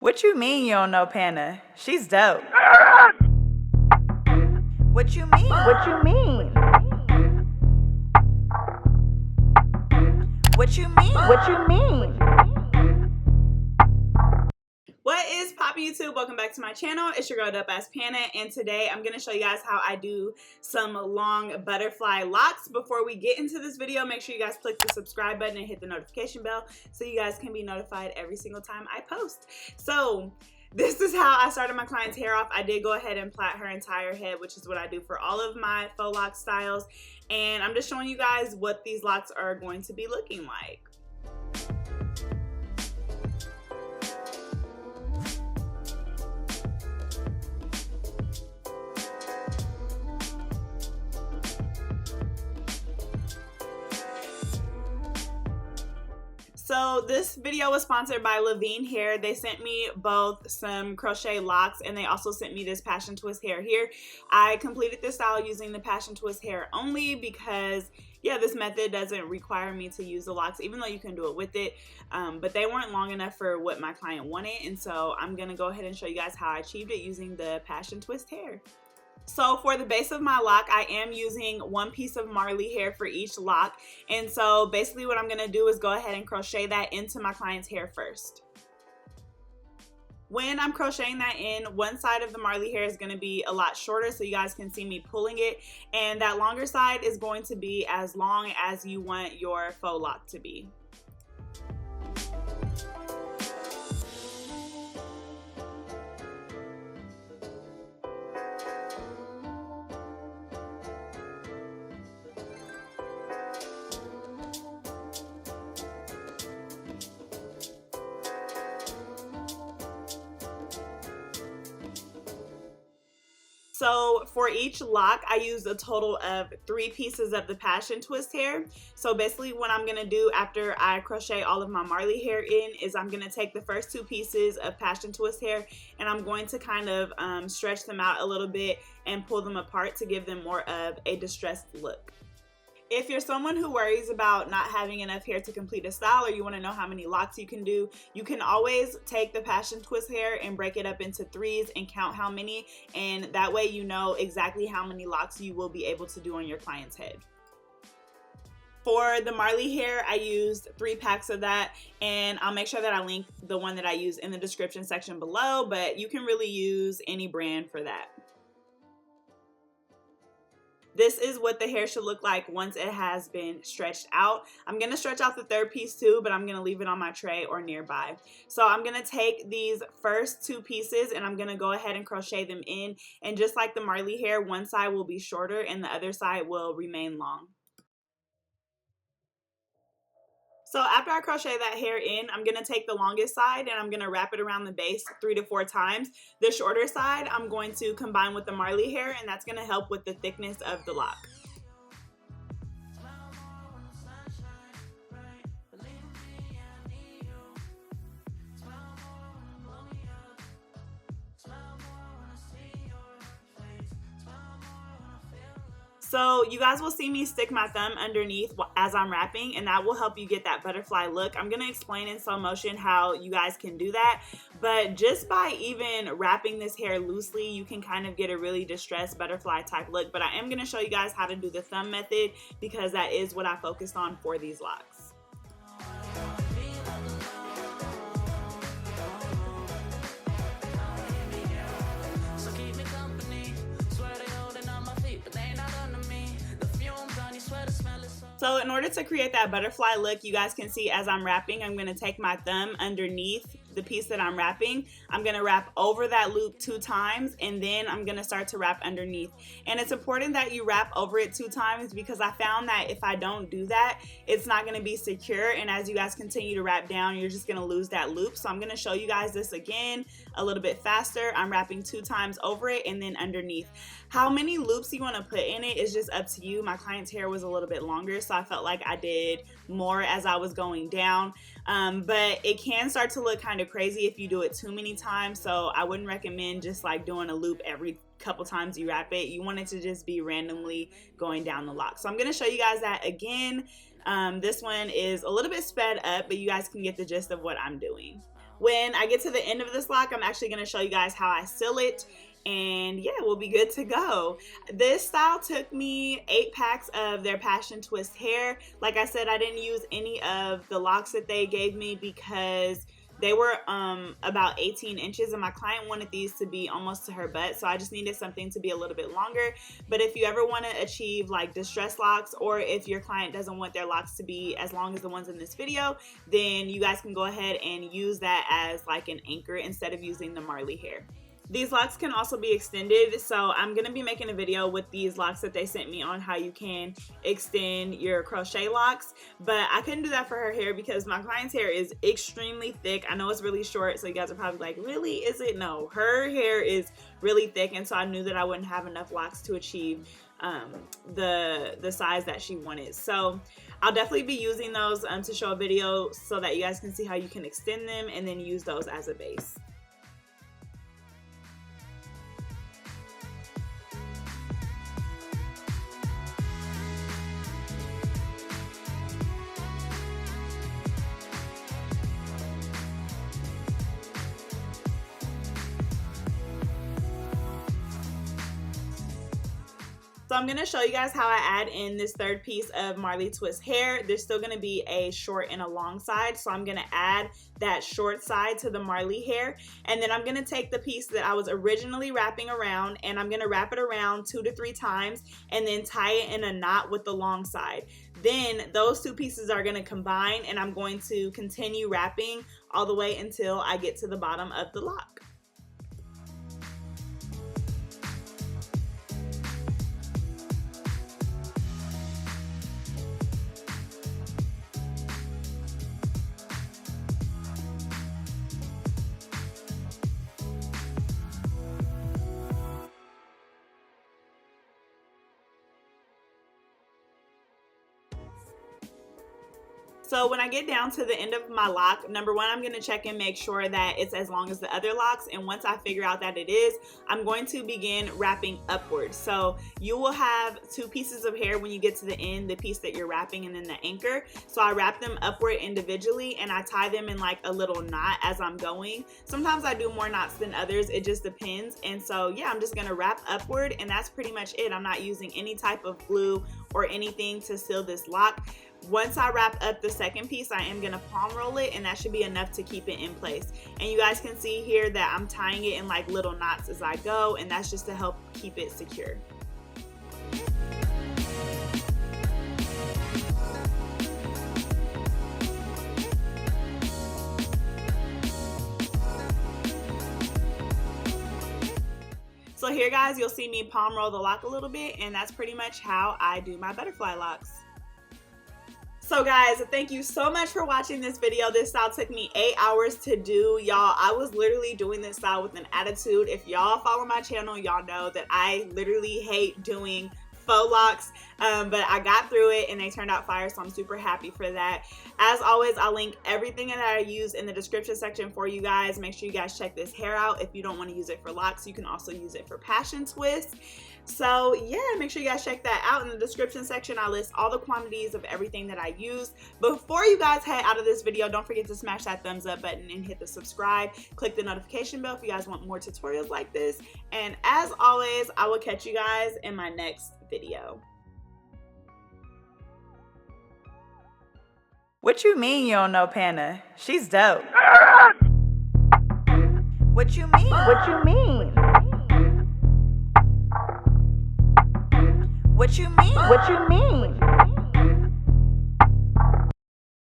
What you mean you don't know Pana? She's dope. What you mean? What you mean? What you mean? What you mean? What is poppin' YouTube? Welcome back to my channel. It's your girl DOPEaxxPANA, and today I'm going to show you guys how I do some long butterfly locks. Before we get into this video, make sure you guys click the subscribe button and hit the notification bell so you guys can be notified every single time I post. So this is how I started my client's hair off. I did go ahead and plait her entire head, which is what I do for all of my faux lock styles, and I'm just showing you guys what these locks are going to be looking like. So this video was sponsored by Leeven hair. They sent me both some crochet locks and they also sent me this passion twist hair here. I completed this style using the passion twist hair only because this method doesn't require me to use the locks, even though you can do it with it, but they weren't long enough for what my client wanted, and so I'm gonna go ahead and show you guys how I achieved it using the passion twist hair. So for the base of my lock, I am using one piece of marley hair for each lock. And so basically what I'm going to do is go ahead and crochet that into my client's hair first. When I'm crocheting that in, one side of the marley hair is going to be a lot shorter so you guys can see me pulling it. And that longer side is going to be as long as you want your faux lock to be. So for each lock, I used a total of 3 pieces of the passion twist hair. So basically what I'm gonna do after I crochet all of my marley hair in is I'm gonna take the first 2 pieces of passion twist hair and I'm going to kind of stretch them out a little bit and pull them apart to give them more of a distressed look. If you're someone who worries about not having enough hair to complete a style, or you want to know how many locks you can do, you can always take the passion twist hair and break it up into 3s and count how many, and that way you know exactly how many locks you will be able to do on your client's head. For the marley hair, I used 3 packs of that, and I'll make sure that I link the one that I use in the description section below, but you can really use any brand for that. This is what the hair should look like once it has been stretched out. I'm going to stretch out the 3rd piece too, but I'm going to leave it on my tray or nearby. So I'm going to take these first 2 pieces and I'm going to go ahead and crochet them in. And just like the marley hair, one side will be shorter and the other side will remain long. So after I crochet that hair in, I'm going to take the longest side and I'm going to wrap it around the base 3 to 4 times. The shorter side I'm going to combine with the marley hair, and that's going to help with the thickness of the lock. So you guys will see me stick my thumb underneath as I'm wrapping, and that will help you get that butterfly look. I'm going to explain in slow motion how you guys can do that, but just by even wrapping this hair loosely, you can kind of get a really distressed butterfly type look. But I am going to show you guys how to do the thumb method because that is what I focused on for these locks. So in order to create that butterfly look, you guys can see as I'm wrapping, I'm going to take my thumb underneath the piece that I'm wrapping. I'm going to wrap over that loop 2 times and then I'm going to start to wrap underneath. And it's important that you wrap over it 2 times because I found that if I don't do that, it's not going to be secure, and as you guys continue to wrap down, you're just going to lose that loop. So I'm going to show you guys this again a little bit faster. I'm wrapping 2 times over it and then underneath. How many loops you want to put in it is just up to you. My client's hair was a little bit longer, so I felt like I did more as I was going down, but it can start to look kind of crazy if you do it too many times, so I wouldn't recommend just like doing a loop every couple times you wrap it. You want it to just be randomly going down the lock. So I'm going to show you guys that again. This one is a little bit sped up, but you guys can get the gist of what I'm doing. when I get to the end of this lock, I'm actually going to show you guys how I seal it. And yeah, we'll be good to go. This style took me 8 packs of their passion twist hair. Like I said, I didn't use any of the locks that they gave me because they were about 18 inches and my client wanted these to be almost to her butt, so I just needed something to be a little bit longer. But if you ever want to achieve like distress locks, or if your client doesn't want their locks to be as long as the ones in this video, then you guys can go ahead and use that as like an anchor instead of using the Marley hair. These locks can also be extended, so I'm going to be making a video with these locks that they sent me on how you can extend your crochet locks, but I couldn't do that for her hair because my client's hair is extremely thick. I know it's really short, so you guys are probably like, really? Is it? No, her hair is really thick, and so I knew that I wouldn't have enough locks to achieve the size that she wanted. So I'll definitely be using those to show a video so that you guys can see how you can extend them and then use those as a base. So I'm going to show you guys how I add in this third piece of Marley twist hair. There's still going to be a short and a long side, so I'm going to add that short side to the Marley hair, and then I'm going to take the piece that I was originally wrapping around and I'm going to wrap it around 2 to 3 times and then tie it in a knot with the long side. Then those two pieces are going to combine, and I'm going to continue wrapping all the way until I get to the bottom of the lock. So when I get down to the end of my lock, number one, I'm going to check and make sure that it's as long as the other locks. And once I figure out that it is, I'm going to begin wrapping upwards. So you will have 2 pieces of hair when you get to the end, the piece that you're wrapping and then the anchor. So I wrap them upward individually and I tie them in like a little knot as I'm going. Sometimes I do more knots than others. It just depends. And so yeah, I'm just going to wrap upward, and that's pretty much it. I'm not using any type of glue or anything to seal this lock. Once I wrap up the second piece, I am going to palm roll it, and that should be enough to keep it in place. And you guys can see here that I'm tying it in like little knots as I go, and that's just to help keep it secure. So here guys, you'll see me palm roll the lock a little bit, and that's pretty much how I do my butterfly locks. So guys, thank you so much for watching this video. This style took me 8 hours to do, y'all. I was literally doing this style with an attitude. If y'all follow my channel, y'all know that I literally hate doing faux locks, but I got through it and they turned out fire, so I'm super happy for that. As always, I'll link everything that I use in the description section for you guys. Make sure you guys check this hair out. If you don't want to use it for locks, you can also use it for passion twists. So yeah, make sure you guys check that out. In the description section, I list all the quantities of everything that I use. Before you guys head out of this video, don't forget to smash that thumbs up button and hit the subscribe. Click the notification bell if you guys want more tutorials like this. And as always, I will catch you guys in my next video. What you mean you don't know Pana? She's dope. What you mean? What you mean? What you mean? What you mean?